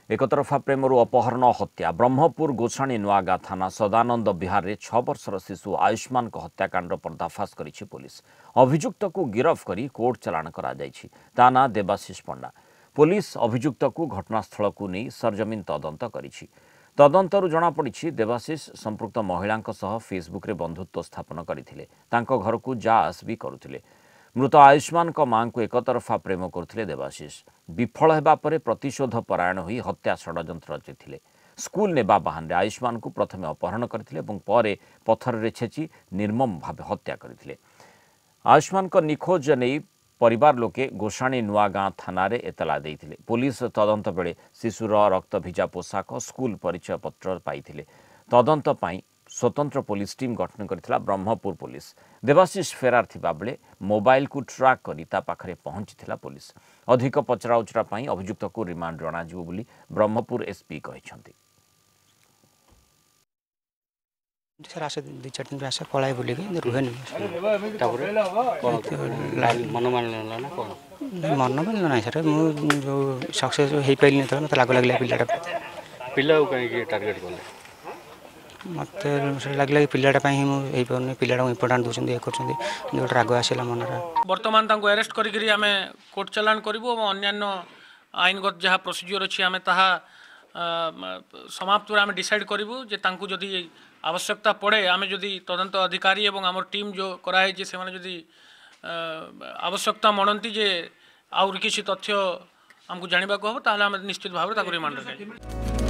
एकतरफा प्रेमरू अपहरण हत्या ब्रह्मपुर गोसाणी नुआगा थाना सदानंद विहार में 6 वर्षर शिशु आयुष्मान हत्याकांड पर्दाफाश करिछि पुलिस। अभियुक्त को गिरफ्त करी कोर्ट चालाण करा जायछि। ता ना देवाशीष पंडा। पुलिस अभियुक्त को घटनास्थल को नहीं सरजमीन तदंत करिछि। तदंतरू जଣାपड़ी देवाशीष संपृक्त महिला फेसबुक रे बंधुत्व स्थापन करथिले। तांको घर को जा आस भी करुथिले। मृत आयुष्मान मां को एकतरफा प्रेम करथिले देवाशीष। विफल हेबा परे प्रतिशोध परायण होई हत्या षड्यंत्र रचिथिले। स्कूल नेबा बहाने आयुष्मान को प्रथमे अपहरण करथिले एवं परे पत्थर रे छेची निर्मम भाव हत्या करथिले। आयुष्मान को निखोज नहीं परिवार लोके गोसाणी नुआगां थाना रे एतला देइथिले। पुलिस तदंत बेले शिशुर रक्त भिजा पोशाक स्कूल परिचय पत्र पाइथिले। तदंत पाई स्वतंत्र पुलिस टीम गठन करथिला ब्रह्मपुर पुलिस। देवाशीष फेरार थिबा बेले मोबाइल को ट्रैक करी ता पाखरे पहुंचीथिला पुलिस। अधिक पचराउचरा पाई अभियुक्त को रिमांड जणाजिबो बोली ब्रह्मपुर एसपी कहिसंती। सर आसे 2-4 दिन आसे पळाय बोली के रुहेन मन मानला ना कोन मन मानला ना सर मु जो सक्सेस हे पाइल न त मते लागला पिलाटा पिल्लाउ काहे के टार्गेट कोले मते सर लागला पिलाटा पई मु हे परने पिलाटा इंपोर्टेंट दोछन दे करछन जो राग आसेला मनरा। वर्तमान तांको अरेस्ट करी आमे कोर्ट चालान करबो और अन्यान्य आईनगत जहाँ प्रोसीजर अच्छी आमे ताहा समाप्त आमे डिसाइड करूँ जे तांको जदि आवश्यकता पड़े आमे जदि तदंत अधिकारी एवं आम टीम जो कराई से जदि आवश्यकता मनती जे आउर किसी तथ्य आमको जानवा हम ताहले आमे निश्चित भाव रिमांड